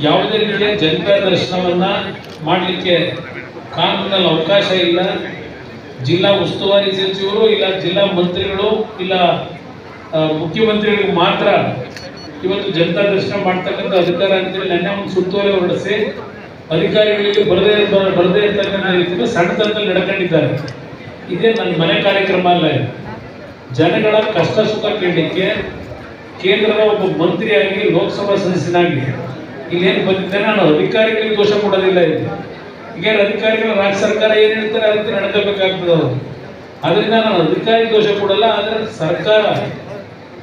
ಯಾವುದೇ ರೀತಿಯ ಜನತಾ ದರ್ಶನವನ್ನ ಮಾಡಲಿಕ್ಕೆ ಕಾನೂನಲ್ಲಿ ಅವಕಾಶ ಇಲ್ಲ. ಜಿಲ್ಲಾ ಉಸ್ತುವಾರಿ ಸಚಿವರು ಇಲ್ಲ ಜಿಲ್ಲಾ ಮಂತ್ರಿಗಳು ಇಲ್ಲ ಮುಖ್ಯಮಂತ್ರಿಗಳಿಗೆ ಮಾತ್ರ ಇವತ್ತು ಜನತಾ ದರ್ಶನ ಮಾಡ್ತಕ್ಕಂಥ ಅಧಿಕಾರ ಅಂತೇಳಿ ನೆನ್ನೆ ಒಂದು ಸುತ್ತೋಲೆ ಹೊರಡಿಸಿ ಅಧಿಕಾರಿಗಳಿಗೆ ಬರದೇ ಇರ್ತಕ್ಕಂಥ ರೀತಿಯಲ್ಲಿ ಸಣ್ಣತನದಲ್ಲಿ ನಡ್ಕೊಂಡಿದ್ದಾರೆ. ಇದೇ ನನ್ನ ಮನೆ ಕಾರ್ಯಕ್ರಮ ಅಲ್ಲ. ಜನಗಳ ಕಷ್ಟ ಸುಖ ಕೇಳಲಿಕ್ಕೆ ಕೇಂದ್ರದ ಒಬ್ಬ ಮಂತ್ರಿಯಾಗಿ ಲೋಕಸಭಾ ಸದಸ್ಯನಾಗಿ ಇಲ್ಲೇನು ಬಂದಿದ್ದೇನೆ. ನಾನು ಅಧಿಕಾರಿಗಳಿಗೆ ದೋಷ ಕೊಡೋದಿಲ್ಲ. ಈಗ ಅಧಿಕಾರಿಗಳು ರಾಜ್ಯ ಸರ್ಕಾರ ಏನು ಹೇಳ್ತಾರೆ ಅದಕ್ಕೆ ನಡ್ಕೋಬೇಕಾಗ್ತದೆ. ಅದರಿಂದ ನಾನು ಅಧಿಕಾರಿ ದೋಷ ಕೊಡಲ್ಲ. ಆದರೆ ಸರ್ಕಾರ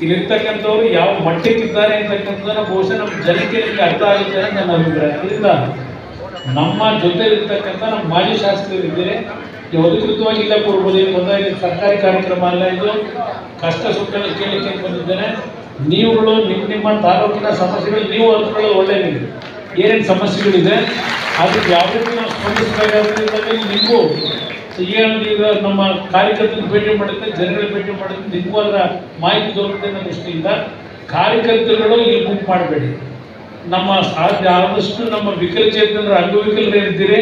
ಇಲ್ಲಿರ್ತಕ್ಕಂಥವ್ರು ಯಾವ ಮಟ್ಟಕ್ಕಿದ್ದಾರೆ ಅಂತಕ್ಕಂಥದ್ದನ್ನ ಬಹುಶಃ ನಮ್ಮ ಜನಕ್ಕೆ ಅರ್ಥ ಆಗುತ್ತೆ ಅಂತ ನನ್ನ ಅಭಿಪ್ರಾಯ. ಅದರಿಂದ ನಮ್ಮ ಜೊತೆ ಇರ್ತಕ್ಕಂಥ ನಮ್ಮ ಮಾಜಿ ಶಾಸಕರಿದ್ದಾರೆ, ಅಧಿಕೃತವಾಗಿ ಇಲ್ಲ ಕೊಡ್ಬೋದು. ಬಂದಾಗ ಸರ್ಕಾರಿ ಕಾರ್ಯಕ್ರಮ ಅಲ್ಲ, ಇದು ಕಷ್ಟ ಸುಖ ಕೇಳಲಿಕ್ಕೆ ಬಂದಿದ್ದೇನೆ. ನೀವುಗಳು ನಿಮ್ಮ ತಾಲೂಕಿನ ಸಮಸ್ಯೆಗಳು ನೀವು ಅರ್ಥಕೊಳ್ಳೋದು ಒಳ್ಳೆಯದಿದೆ. ಏನೇನು ಸಮಸ್ಯೆಗಳಿದೆ ಅದಕ್ಕೆ ಯಾವ ರೀತಿ ನಾವು ಸ್ಪಂದಿಸಬೇಕಾದ್ರೆ ನಿಮಗೂ ಈಗ ನಮ್ಮ ಕಾರ್ಯಕರ್ತನ ಭೇಟಿ ಮಾಡುತ್ತೆ, ಜನಗಳ ಭೇಟಿ ಮಾಡುತ್ತೆ, ನಿಮಗೂ ಅದರ ಮಾಹಿತಿ ದೊರಕುತ್ತೆ ಅನ್ನೋ ದೃಷ್ಟಿಯಿಂದ ಕಾರ್ಯಕರ್ತರುಗಳು ಇಲ್ಲಿ ಬುಕ್ ಮಾಡಬೇಡಿ. ನಮ್ಮ ಆದಷ್ಟು ನಮ್ಮ ವಿಕಲಚೇತನರ ಅಂಗವಿಕಲರು ಇದ್ದೀರಿ,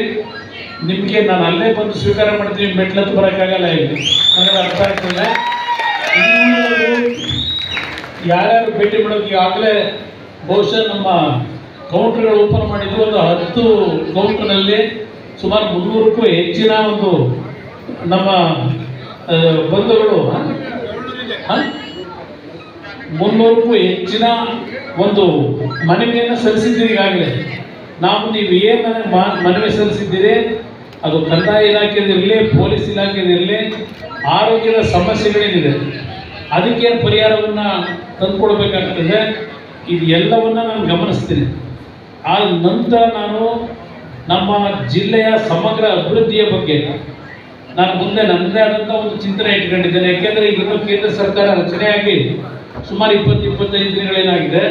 ನಿಮಗೆ ನಾನು ಅಲ್ಲೇ ಬಂದು ಸ್ವೀಕಾರ ಮಾಡ್ತೀನಿ, ಮೆಟ್ಲತ್ತು ಬರೋಕ್ಕಾಗಲ್ಲ. ಇಲ್ಲಿ ನನಗೆ ಅರ್ಥ ಆಗ್ತದೆ. ಯಾರ್ಯಾರು ಭೇಟಿ ಮಾಡೋಕೆ ಈಗಾಗಲೇ ಬಹುಶಃ ನಮ್ಮ ಕೌಂಟರ್ಗಳು ಓಪನ್ ಮಾಡಿದ್ದು ಒಂದು 10 ಕೌಂಟರ್ನಲ್ಲಿ ಸುಮಾರು 300ಕ್ಕೂ ಹೆಚ್ಚಿನ ಒಂದು ನಮ್ಮ ಬಂಧುಗಳು 300ಕ್ಕೂ ಹೆಚ್ಚಿನ ಒಂದು ಮನವಿಯನ್ನು ಸಲ್ಲಿಸಿದ್ದೀರಿ. ಈಗಾಗಲೇ ನೀವು ಏನು ಮನವಿ ಸಲ್ಲಿಸಿದ್ದೀರಿ, ಅದು ಕಂದಾಯ ಇಲಾಖೆದಿರಲಿ, ಪೊಲೀಸ್ ಇಲಾಖೆದಿರಲಿ, ಆರೋಗ್ಯದ ಸಮಸ್ಯೆಗಳೇನಿದೆ ಅದಕ್ಕೇನು ಪರಿಹಾರವನ್ನು ತಂದುಕೊಡ್ಬೇಕಾಗ್ತದೆ, ಇದು ಎಲ್ಲವನ್ನ ನಾನು ಗಮನಿಸ್ತೀನಿ. ಆ ನಂತರ ನಾನು ನಮ್ಮ ಜಿಲ್ಲೆಯ ಸಮಗ್ರ ಅಭಿವೃದ್ಧಿಯ ಬಗ್ಗೆ ನಾನು ಮುಂದೆ ನನ್ನದೇ ಆದಂಥ ಒಂದು ಚಿಂತನೆ ಇಟ್ಕೊಂಡಿದ್ದೇನೆ. ಯಾಕೆಂದರೆ ಈಗ ಕೇಂದ್ರ ಸರ್ಕಾರ ರಚನೆಯಾಗಿ ಸುಮಾರು 20-25 ದಿನಗಳೇನಾಗಿದೆ.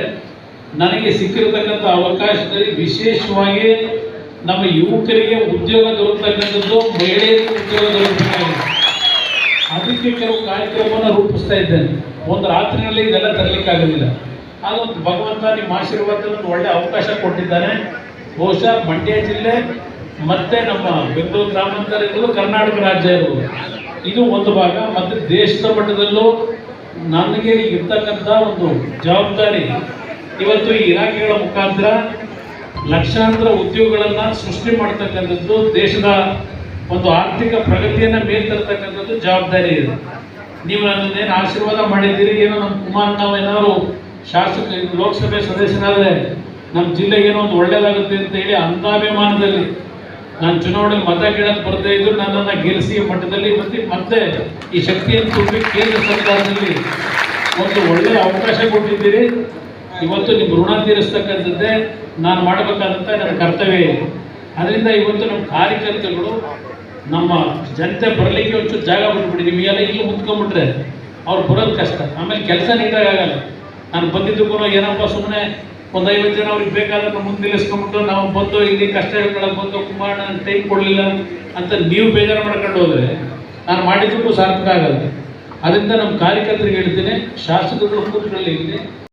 ನನಗೆ ಸಿಕ್ಕಿರತಕ್ಕಂಥ ಅವಕಾಶದಲ್ಲಿ ವಿಶೇಷವಾಗಿ ನಮ್ಮ ಯುವಕರಿಗೆ ಉದ್ಯೋಗ ದೊರಕತಕ್ಕಂಥದ್ದು, ಮಹಿಳೆಯರಿಗೆ ಉದ್ಯೋಗ ದೊರಕಬೇಕಾಗಿದೆ. ಅದಕ್ಕೆ ಕೆಲವು ಕಾರ್ಯಕ್ರಮವನ್ನು ರೂಪಿಸ್ತಾ ಇದ್ದೇನೆ. ಒಂದು ರಾತ್ರಿನಲ್ಲಿ ಇದೆಲ್ಲ ತರಲಿಕ್ಕಾಗೋದಿಲ್ಲ. ಅದೊಂದು ಭಗವಂತ ನಿಮ್ಮ ಆಶೀರ್ವಾದವನ್ನು ಒಳ್ಳೆ ಅವಕಾಶ ಕೊಟ್ಟಿದ್ದಾನೆ. ಬಹುಶಃ ಮಂಡ್ಯ ಜಿಲ್ಲೆ ಮತ್ತು ನಮ್ಮ ಬೆಂಗಳೂರು ಗ್ರಾಮಾಂತರ ಇರ್ಬೋದು, ಕರ್ನಾಟಕ ರಾಜ್ಯ ಇರ್ಬೋದು, ಇದು ಒಂದು ಭಾಗ. ಮತ್ತು ದೇಶದ ಮಟ್ಟದಲ್ಲೂ ನನಗೆ ಇರ್ತಕ್ಕಂಥ ಒಂದು ಜವಾಬ್ದಾರಿ ಇವತ್ತು ಈ ಇಲಾಖೆಗಳ ಮುಖಾಂತರ ಲಕ್ಷಾಂತರ ಉದ್ಯೋಗಗಳನ್ನು ಸೃಷ್ಟಿ ಮಾಡ್ತಕ್ಕಂಥದ್ದು, ದೇಶದ ಒಂದು ಆರ್ಥಿಕ ಪ್ರಗತಿಯನ್ನು ಮೇಲ್ತರ್ತಕ್ಕಂಥದ್ದು ಜವಾಬ್ದಾರಿ ಇದೆ. ನೀವು ನನ್ನನ್ನೇನು ಆಶೀರ್ವಾದ ಮಾಡಿದ್ದೀರಿ, ಏನೋ ನಮ್ಮ ಕುಮಾರ್ ನಾವು ಏನಾದ್ರು ಶಾಸಕ ಲೋಕಸಭೆ ಸದಸ್ಯನಾದರೆ ನಮ್ಮ ಜಿಲ್ಲೆಗೆ ಏನೋ ಒಂದು ಒಳ್ಳೆಯದಾಗುತ್ತೆ ಅಂತ ಹೇಳಿ ಅಂಧಾಭಿಮಾನದಲ್ಲಿ ನಾನು ಚುನಾವಣೆಗೆ ಮತ ಕೇಳೋದು ಬರದೇ ಇದ್ದರೂ ನನ್ನನ್ನು ಗೆಲ್ಲಿಸಿ ಮಟ್ಟದಲ್ಲಿ ಮತ್ತೆ ಈ ಶಕ್ತಿಯನ್ನು ತುಂಬಿ ಕೇಂದ್ರ ಸರ್ಕಾರದಲ್ಲಿ ಒಂದು ಒಳ್ಳೆಯ ಅವಕಾಶ ಕೊಟ್ಟಿದ್ದೀರಿ. ಇವತ್ತು ನಿಮ್ಮ ಋಣ ತೀರಿಸ್ತಕ್ಕಂಥದ್ದೇ ನಾನು ಮಾಡಬೇಕಾದಂಥ ನನ್ನ ಕರ್ತವ್ಯ ಇದೆ. ಅದರಿಂದ ಇವತ್ತು ನಮ್ಮ ಕಾರ್ಯಕರ್ತರುಗಳು ನಮ್ಮ ಜನತೆ ಬರಲಿಕ್ಕೆ ಒಂಚೂರು ಜಾಗ ಬಿಟ್ಬಿಡಿ. ನಿಮಗೆಲ್ಲ ಇಲ್ಲಿ ಮುತ್ಕೊಂಡ್ಬಿಟ್ರೆ ಅವ್ರು ಬರೋದು ಕಷ್ಟ, ಆಮೇಲೆ ಕೆಲಸ ನೀಟಾಗಿ ಆಗಲ್ಲ. ನಾನು ಬಂದಿದ್ದಕ್ಕೂ ಏನಪ್ಪ ಸುಮ್ಮನೆ ಒಂದು 50 ಜನ ಅವ್ರಿಗೆ ಬೇಕಾದ್ರೆ ಮುಂದೆ ನಿಲ್ಲಿಸ್ಕೊಂಡ್ಬಿಟ್ಟು ನಾವು ಬಂದು ಇಲ್ಲಿ ಕಷ್ಟ ಹೇಳ್ಕೊಳಕ್ಕೆ ಬಂದು ಕುಮಾರ್ ನಾನು ಟೈಮ್ ಕೊಡಲಿಲ್ಲ ಅಂತ ನೀವು ಬೇಜಾರು ಮಾಡ್ಕೊಂಡು ಹೋದರೆ ನಾನು ಮಾಡಿದ್ದಕ್ಕೂ ಸಾರ್ಥಕ ಆಗಲ್ಲ. ಅದರಿಂದ ನಮ್ಮ ಕಾರ್ಯಕರ್ತರಿಗೆ ಹೇಳ್ತೀನಿ, ಶಾಸಕರುಗಳು ಕೂತ್ಕೊಳ್ಳಿ ಇಲ್ಲಿ.